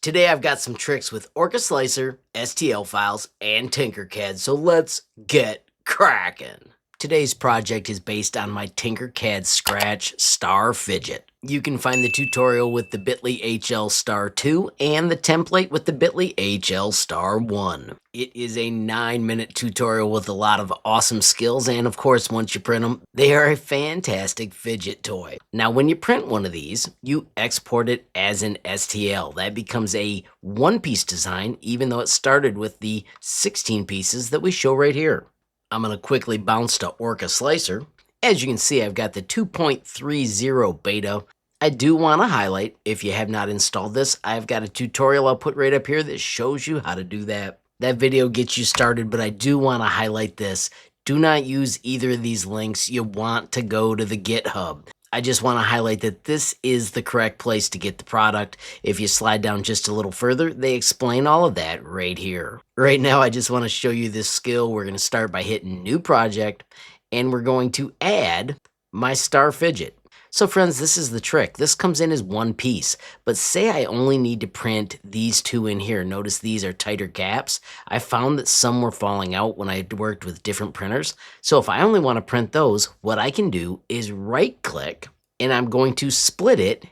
Today I've got some tricks with Orca Slicer, STL Files, and Tinkercad, so let's get cracking. Today's project is based on my Tinkercad Scratch Star Fidget. You can find the tutorial with the bit.ly HL Star 2 and the template with the bit.ly HL Star 1. It is a 9-minute tutorial with a lot of awesome skills, and of course, once you print them, they are a fantastic fidget toy. Now, when you print one of these, you export it as an STL. That becomes a one-piece design, even though it started with the 16 pieces that we show right here. I'm going to quickly bounce to Orca Slicer. As you can see, I've got the 2.30 beta. I do want to highlight, if you have not installed this, I've got a tutorial I'll put right up here that shows you how to do that. That video gets you started, but I do want to highlight this. Do not use either of these links. You want to go to the GitHub. I just want to highlight that this is the correct place to get the product. If you slide down just a little further, they explain all of that right here. Right now, I just want to show you this skill. We're going to start by hitting New Project, and we're going to add my Star Fidget. So friends, this is the trick. This comes in as one piece, but say I only need to print these two in here. Notice these are tighter gaps. I found that some were falling out when I worked with different printers. So if I only want to print those, what I can do is right click and I'm going to split it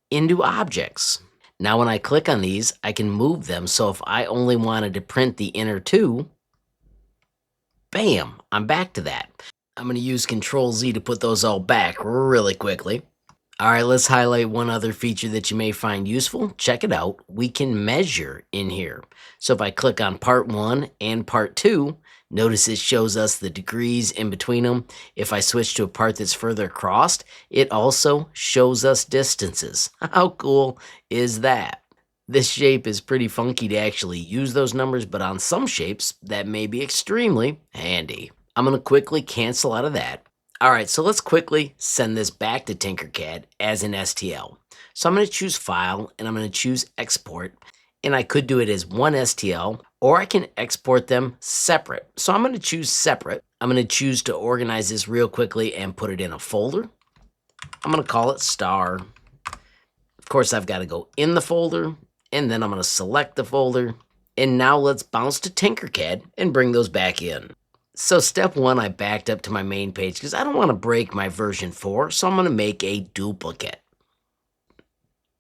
into objects. Now when I click on these, I can move them. So if I only wanted to print the inner two, bam, I'm back to that. I'm going to use Control Z to put those all back really quickly. All right, let's highlight one other feature that you may find useful. Check it out. We can measure in here. So if I click on part 1 and part 2, notice it shows us the degrees in between them. If I switch to a part that's further across, it also shows us distances. How cool is that? This shape is pretty funky to actually use those numbers, but on some shapes, that may be extremely handy. I'm going to quickly cancel out of that. All right, so let's quickly send this back to Tinkercad as an STL. So I'm going to choose File, and I'm going to choose Export. And I could do it as one STL, or I can export them separate. So I'm going to choose Separate. I'm going to choose to organize this real quickly and put it in a folder. I'm going to call it Star. Of course, I've got to go in the folder, and then I'm going to select the folder. And now let's bounce to Tinkercad and bring those back in. So step 1, I backed up to my main page because I don't want to break my version 4, so I'm going to make a duplicate.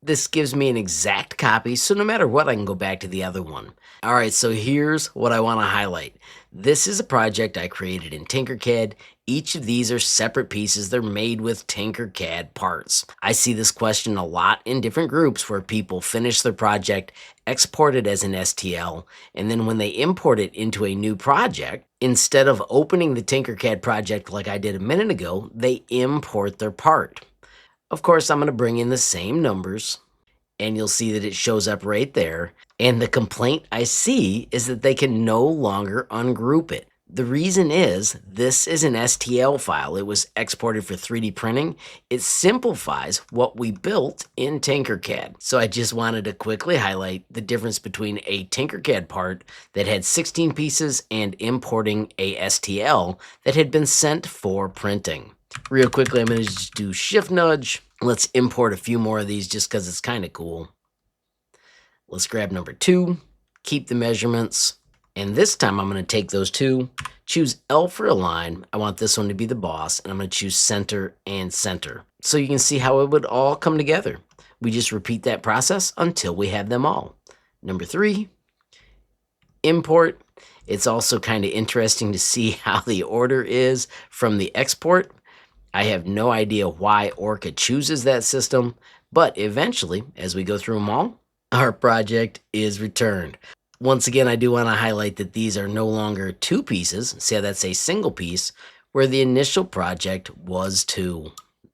This gives me an exact copy, so no matter what, I can go back to the other one. All right, so here's what I want to highlight. This is a project I created in Tinkercad. Each of these are separate pieces. They're made with Tinkercad parts. I see this question a lot in different groups where people finish their project, export it as an STL, and then when they import it into a new project, instead of opening the Tinkercad project like I did a minute ago, they import their part. Of course, I'm going to bring in the same numbers, and you'll see that it shows up right there. And the complaint I see is that they can no longer ungroup it. The reason is this is an STL file. It was exported for 3D printing. It simplifies what we built in Tinkercad. So I just wanted to quickly highlight the difference between a Tinkercad part that had 16 pieces and importing a STL that had been sent for printing. Real quickly, I'm going to just do Shift Nudge. Let's import a few more of these just because it's kind of cool. Let's grab number 2, keep the measurements, and this time I'm going to take those two, choose L for align. I want this one to be the boss, and I'm going to choose center and center. So you can see how it would all come together. We just repeat that process until we have them all. Number 3, import. It's also kind of interesting to see how the order is from the export. I have no idea why Orca chooses that system, but eventually, as we go through them all, our project is returned. Once again, I do want to highlight that these are no longer 2 pieces. See, that's a single piece, where the initial project was 2.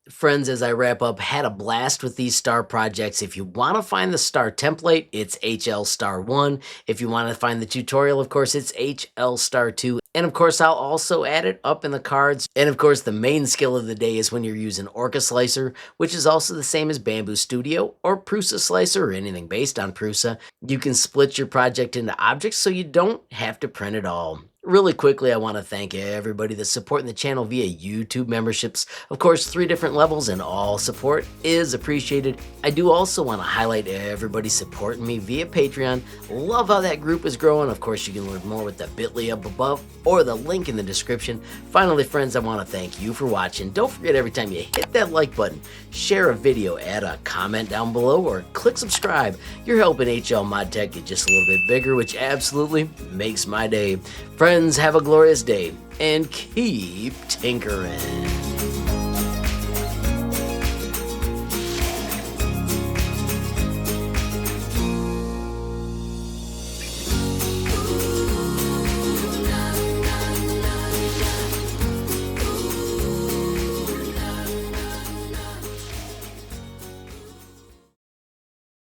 Friends, as I wrap up, had a blast with these star projects. If you want to find the star template, it's HL Star 1. If you want to find the tutorial, of course, it's HL Star 2. And of course, I'll also add it up in the cards. And of course, the main skill of the day is when you're using Orca Slicer, which is also the same as Bamboo Studio or Prusa Slicer or anything based on Prusa. You can split your project into objects so you don't have to print it all. Really quickly, I want to thank everybody that's supporting the channel via YouTube memberships. Of course, 3 different levels, and all support is appreciated. I do also want to highlight everybody supporting me via Patreon. Love how that group is growing. Of course, you can learn more with the bit.ly up above or the link in the description. Finally, friends, I want to thank you for watching. Don't forget, every time you hit that like button, share a video, add a comment down below, or click subscribe. You're helping HLModTech get just a little bit bigger, which absolutely makes my day. Friends, have a glorious day and keep tinkering.